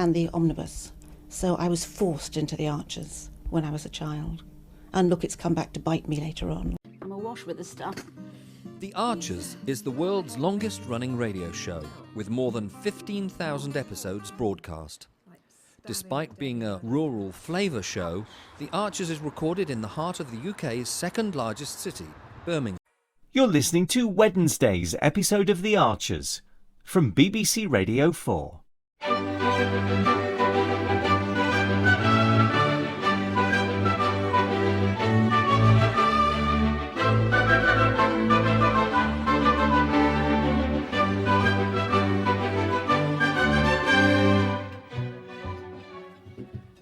and the omnibus. So I was forced into the Archers when I was a child. And look, it's come back to bite me later on. I'm awash with the stuff. The Archers is the world's longest-running radio show, with more than 15,000 episodes broadcast. Despite being a rural flavour show, The Archers is recorded in the heart of the UK's second-largest city, Birmingham. You're listening to Wednesday's episode of The Archers from BBC Radio 4.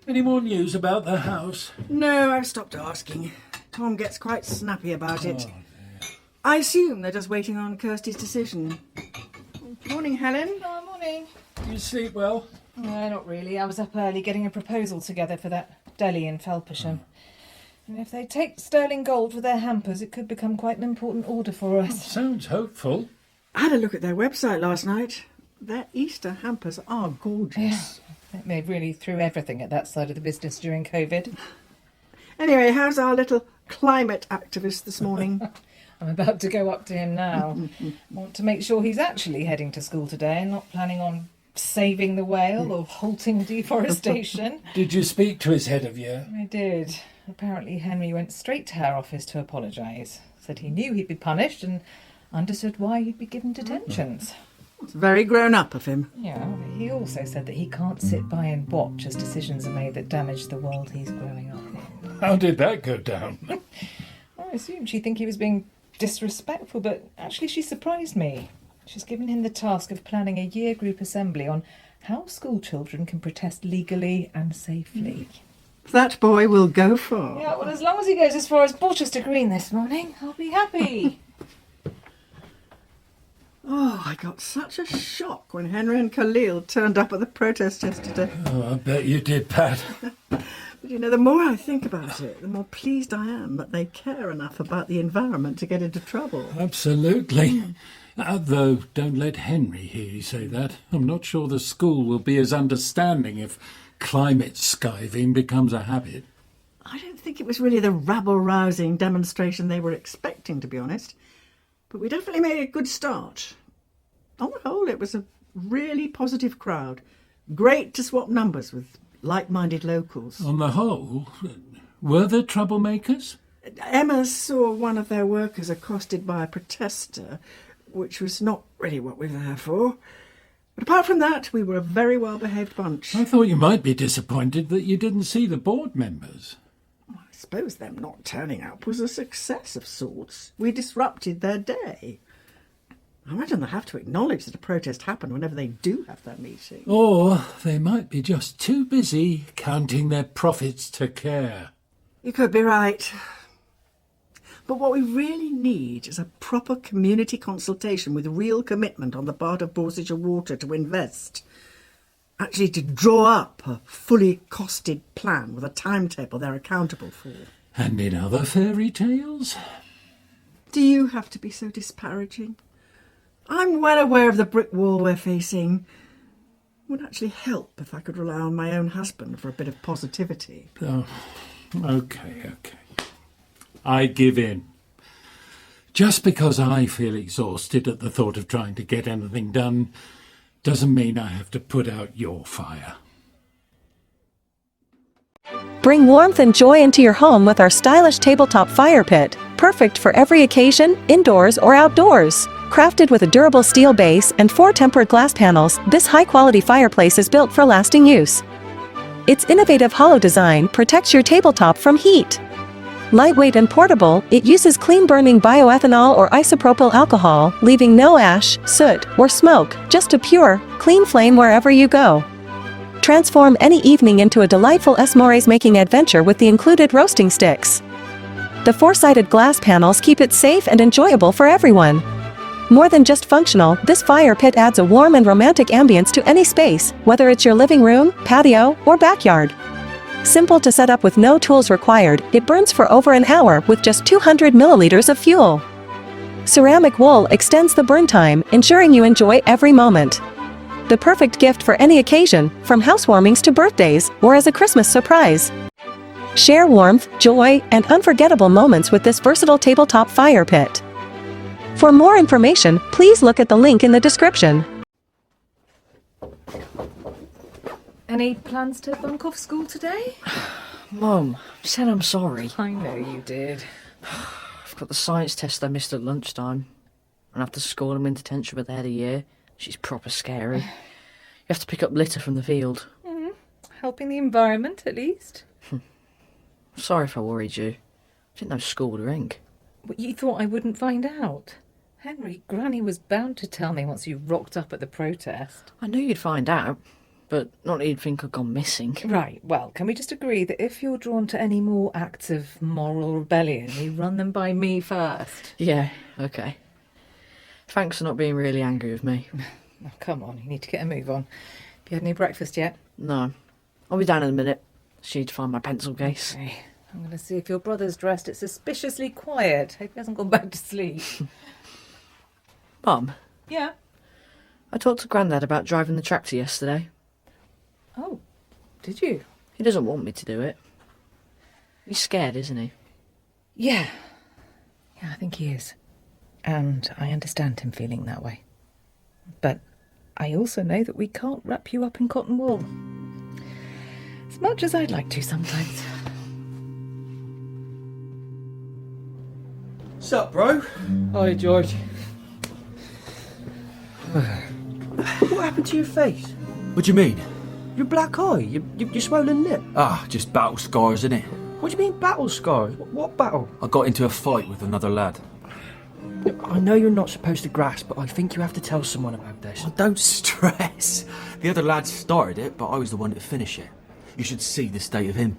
Any more news about the house? No, I've stopped asking. Tom gets quite snappy about it. I assume they're just waiting on Kirsty's decision. Morning, Helen. Oh, morning. You sleep well? No, not really. I was up early getting a proposal together for that deli in Felpersham. And if they take sterling gold for their hampers, it could become quite an important order for us. Sounds hopeful. I had a look at their website last night. Their Easter hampers are gorgeous. Yeah, they really threw everything at that side of the business during COVID. Anyway, how's our little climate activist this morning? I'm about to go up to him now. I want to make sure he's actually heading to school today and not planning on saving the whale or halting deforestation. Did you speak to his head of year? I did. Apparently Henry went straight to her office to apologise. Said he knew he'd be punished and understood why he'd be given detentions. It's very grown up of him. Yeah, but he also said that he can't sit by and watch as decisions are made that damage the world he's growing up in. How did that go down? I assumed she'd think he was being disrespectful, but actually she surprised me. She's given him the task of planning a year group assembly on how school children can protest legally and safely. That boy will go far. Yeah, well, as long as he goes as far as Borchester Green this morning, I'll be happy. Oh, I got such a shock when Henry and Khalil turned up at the protest yesterday. Oh, I bet you did, Pat. But you know, the more I think about it, the more pleased I am that they care enough about the environment to get into trouble. Absolutely. Though, don't let Henry hear you say that. I'm not sure the school will be as understanding if climate skiving becomes a habit. I don't think it was really the rabble-rousing demonstration they were expecting, to be honest. But we definitely made a good start. On the whole, it was a really positive crowd. Great to swap numbers with like-minded locals. On the whole, were there troublemakers? Emma saw one of their workers accosted by a protester, which was not really what we were there for. But apart from that, we were a very well-behaved bunch. I thought you might be disappointed that you didn't see the board members. I suppose them not turning up was a success of sorts. We disrupted their day. I imagine they'll have to acknowledge that a protest happened whenever they do have their meeting. Or they might be just too busy counting their profits to care. You could be right. But what we really need is a proper community consultation with real commitment on the part of Borsetshire Water to invest. Actually, to draw up a fully costed plan with a timetable they're accountable for. And in other fairy tales? Do you have to be so disparaging? I'm well aware of the brick wall we're facing. It would actually help if I could rely on my own husband for a bit of positivity. Oh, okay. I give in. Just because I feel exhausted at the thought of trying to get anything done doesn't mean I have to put out your fire. Bring warmth and joy into your home with our stylish tabletop fire pit, perfect for every occasion, indoors or outdoors. Crafted with a durable steel base and 4 tempered glass panels, this high-quality fireplace is built for lasting use. Its innovative hollow design protects your tabletop from heat. Lightweight and portable, it uses clean-burning bioethanol or isopropyl alcohol, leaving no ash, soot, or smoke, just a pure, clean flame wherever you go. Transform any evening into a delightful Smores-making adventure with the included roasting sticks. The 4-sided glass panels keep it safe and enjoyable for everyone. More than just functional, this fire pit adds a warm and romantic ambience to any space, whether it's your living room, patio, or backyard. Simple to set up with no tools required, it burns for over an hour with just 200 milliliters of fuel. Ceramic wool extends the burn time, ensuring you enjoy every moment. The perfect gift for any occasion, from housewarmings to birthdays, or as a Christmas surprise. Share warmth, joy, and unforgettable moments with this versatile tabletop fire pit. For more information, please look at the link in the description. Any plans to bunk off school today? Mum, I said I'm sorry. I know you did. I've got the science test I missed at lunchtime. And after school I'm in detention with the head of year. She's proper scary. You have to pick up litter from the field. Helping the environment, at least. Sorry if I worried you. I didn't know school would ring. But you thought I wouldn't find out. Henry, Granny was bound to tell me once you rocked up at the protest. I knew you'd find out, but not that you'd think I'd gone missing. Right, well, can we just agree that if you're drawn to any more acts of moral rebellion, you run them by me first? Yeah, okay. Thanks for not being really angry with me. Oh, come on, you need to get a move on. Have you had any breakfast yet? No. I'll be down in a minute. Just need to find my pencil case. Okay. I'm going to see if your brother's dressed it suspiciously quiet. Hope he hasn't gone back to sleep. Mum, Yeah? I talked to Grandad about driving the tractor yesterday. Oh, did you? He doesn't want me to do it. He's scared, isn't he? Yeah. Yeah, I think he is. And I understand him feeling that way. But I also know that we can't wrap you up in cotton wool. As much as I'd like to sometimes. Sup, bro? Hi, George. What happened to your face? What do you mean? Your black eye, your swollen lip. Ah, just battle scars, innit? What do you mean battle scars? What battle? I got into a fight with another lad. I know you're not supposed to grasp, but I think you have to tell someone about this. Oh, don't stress. The other lad started it, but I was the one to finish it. You should see the state of him.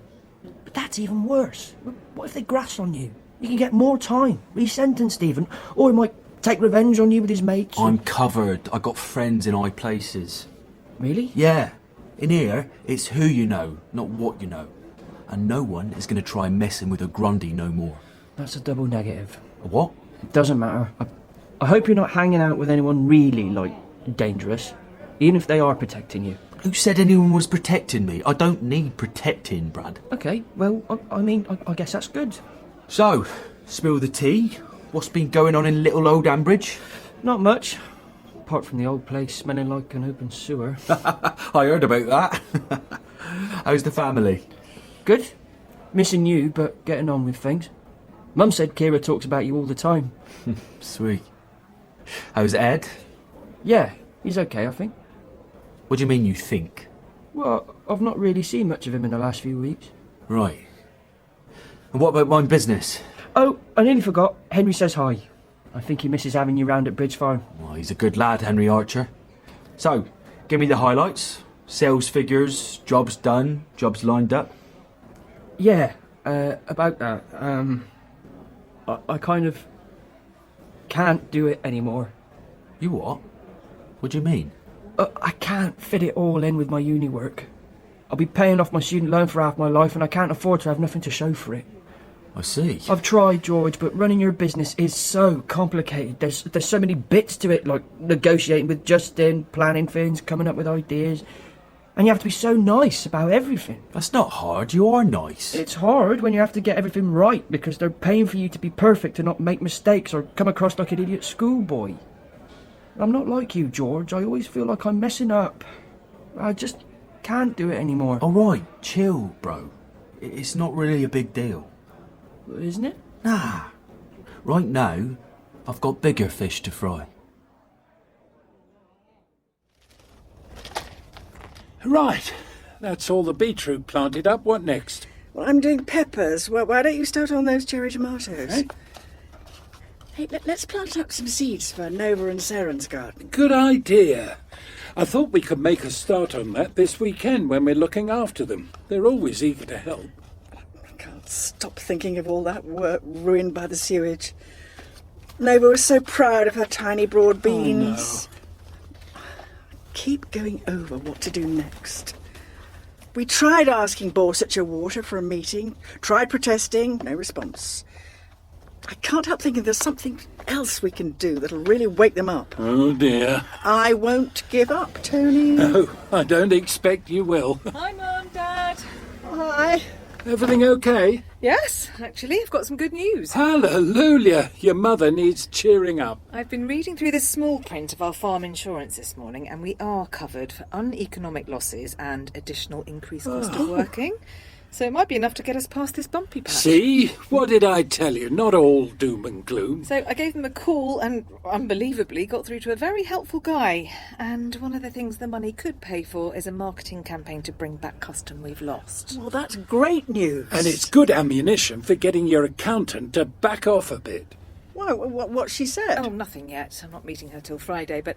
But that's even worse. What if they grasp on you? You can get more time, resentenced even, or he might take revenge on you with his mates. I'm covered. I got friends in high places. Really? Yeah. In here, it's who you know, not what you know. And no one is going to try messing with a Grundy no more. That's a double negative. A what? It doesn't matter. I hope you're not hanging out with anyone really, dangerous. Even if they are protecting you. Who said anyone was protecting me? I don't need protecting, Brad. Okay, well, I guess that's good. So, spill the tea. What's been going on in little old Ambridge? Not much. Apart from the old place smelling like an open sewer. I heard about that. How's the family? Good. Missing you, but getting on with things. Mum said Kira talks about you all the time. Sweet. How's Ed? Yeah, he's okay, I think. What do you mean you think? Well, I've not really seen much of him in the last few weeks. Right. And what about my business? Oh, I nearly forgot. Henry says hi. I think he misses having you round at Bridge Farm. Well, he's a good lad, Henry Archer. So, give me the highlights. Sales figures, jobs done, jobs lined up. Yeah, about that. I kind of can't do it anymore. You what? What do you mean? I can't fit it all in with my uni work. I'll be paying off my student loan for half my life and I can't afford to have nothing to show for it. I see. I've tried, George, but running your business is so complicated. There's so many bits to it, like negotiating with Justin, planning things, coming up with ideas. And you have to be so nice about everything. That's not hard, you are nice. It's hard when you have to get everything right because they're paying for you to be perfect and not make mistakes or come across like an idiot schoolboy. I'm not like you, George. I always feel like I'm messing up. I just can't do it anymore. Alright, chill, bro. It's not really a big deal. Isn't it? Nah. Right now, I've got bigger fish to fry. Right, that's all the beetroot planted up. What next? Well, I'm doing peppers. Why don't you start on those cherry tomatoes? Eh? Hey, let's plant up some seeds for Nova and Saren's garden. Good idea. I thought we could make a start on that this weekend when we're looking after them. They're always eager to help. I can't stop thinking of all that work ruined by the sewage. Nova was so proud of her tiny broad beans. Oh, no. Keep going over what to do next. We tried asking Borsetshire Water for a meeting, tried protesting, no response. I can't help thinking there's something else we can do that'll really wake them up. Oh, dear. I won't give up, Tony. No, I don't expect you will. Hi, Mum, Dad. Hi. Everything okay? Yes, actually, I've got some good news. Hallelujah! Your mother needs cheering up. I've been reading through the small print of our farm insurance this morning, and we are covered for uneconomic losses and additional increased cost of working. So it might be enough to get us past this bumpy patch. See? What did I tell you? Not all doom and gloom. So I gave them a call and, unbelievably, got through to a very helpful guy. And one of the things the money could pay for is a marketing campaign to bring back custom we've lost. Well, that's great news. And it's good ammunition for getting your accountant to back off a bit. Why, what she said? Oh, nothing yet. I'm not meeting her till Friday, but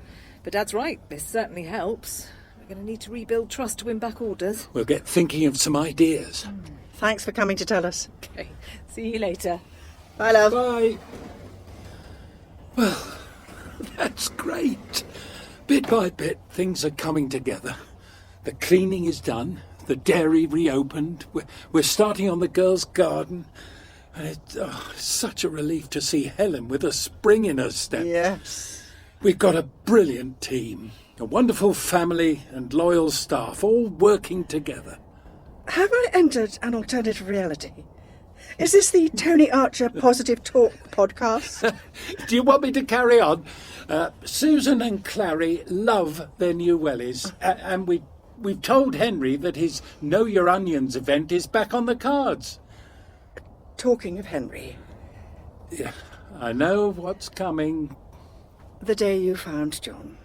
Dad's right. This certainly helps. We're going to need to rebuild trust to win back orders. We'll get thinking of some ideas. Thanks for coming to tell us. Okay, see you later. Bye, love. Bye. Well, that's great. Bit by bit, things are coming together. The cleaning is done. The dairy reopened. We're starting on the girls' garden. And it's such a relief to see Helen with a spring in her step. Yes. We've got a brilliant team. A wonderful family and loyal staff, all working together. Have I entered an alternative reality? Is this the Tony Archer Positive Talk podcast? Do you want me to carry on? Susan and Clary love their new wellies, and we've told Henry that his Know Your Onions event is back on the cards. Talking of Henry. Yeah, I know what's coming. The day you found John.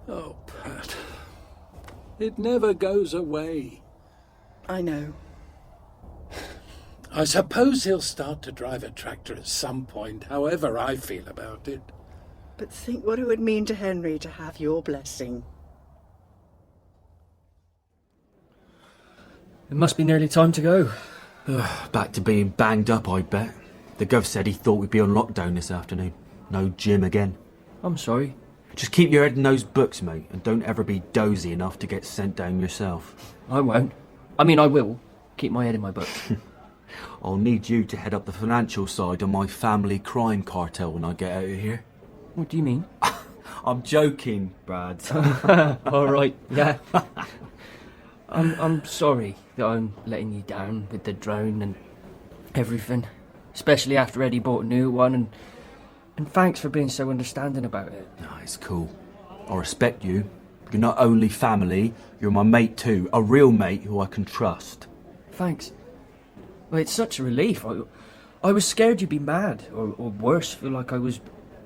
Oh, Pat. It never goes away. I know. I suppose he'll start to drive a tractor at some point, however I feel about it. But think what it would mean to Henry to have your blessing. It must be nearly time to go. Back to being banged up, I bet. The Gov said he thought we'd be on lockdown this afternoon. No gym again. I'm sorry. Just keep your head in those books, mate, and don't ever be dozy enough to get sent down yourself. I won't. I mean, I will. Keep my head in my books. I'll need you to head up the financial side of my family crime cartel when I get out of here. What do you mean? I'm joking, Brad. All right, yeah. I'm sorry that I'm letting you down with the drone and everything. Especially after Eddie bought a new one, and thanks for being so understanding about it. No, it's cool. I respect you. You're not only family, you're my mate too. A real mate who I can trust. Thanks. Well, it's such a relief. I was scared you'd be mad, or worse, feel like I was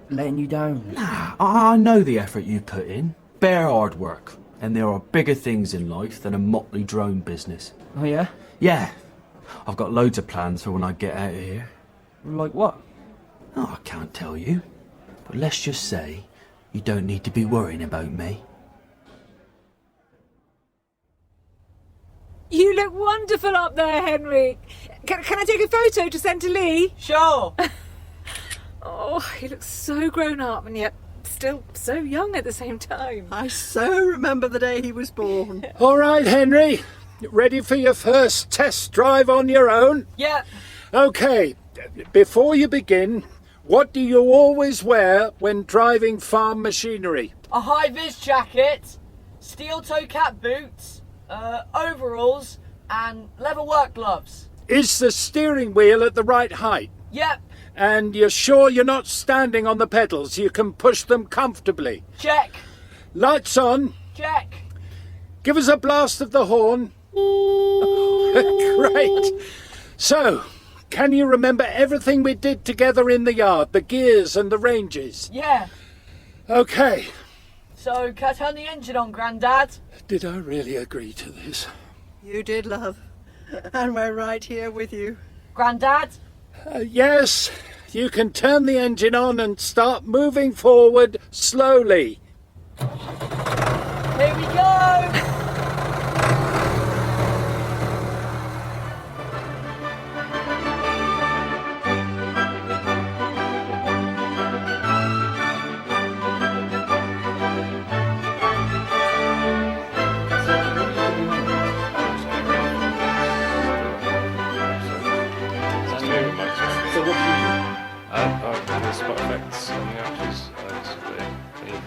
letting you down. Nah, I know the effort you put in. Bare hard work. And there are bigger things in life than a motley drone business. Oh, yeah? Yeah. I've got loads of plans for when I get out of here. Like what? Oh, I can't tell you. But let's just say you don't need to be worrying about me. You look wonderful up there, Henry. Can I take a photo to send to Lee? Sure. Oh, he looks so grown up and yet still so young at the same time. I so remember the day he was born. All right, Henry. Ready for your first test drive on your own? Yeah. Okay, before you begin, what do you always wear when driving farm machinery? A high-vis jacket, steel-toe cap boots, overalls, and leather work gloves. Is the steering wheel at the right height? Yep. And you're sure you're not standing on the pedals? You can push them comfortably. Check. Lights on. Check. Give us a blast of the horn. Great. So, can you remember everything we did together in the yard? The gears and the ranges? Yeah. Okay. So, can I turn the engine on, Grandad? Did I really agree to this? You did, love. And we're right here with you. Grandad? Yes, you can turn the engine on and start moving forward slowly. Here we go!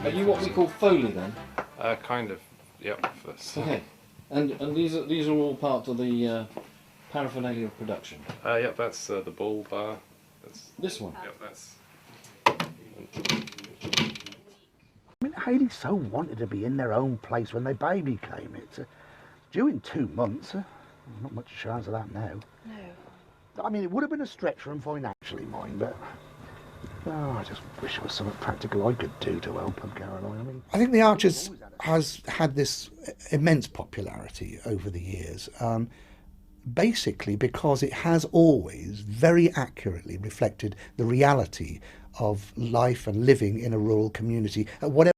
Are you what we call Foley then? Kind of. Yep. Okay. And these are all part of the paraphernalia of production. Yep. That's the bull bar. That's this one. Yep. That's. I mean, Hayley so wanted to be in their own place when their baby came. It's due in 2 months. Not much chance of that now. No. I mean, it would have been a stretch for them financially, mind, but I just wish there was something practical I could do to help them, Caroline. I think the Archers has had this immense popularity over the years, basically because it has always very accurately reflected the reality of life and living in a rural community at whatever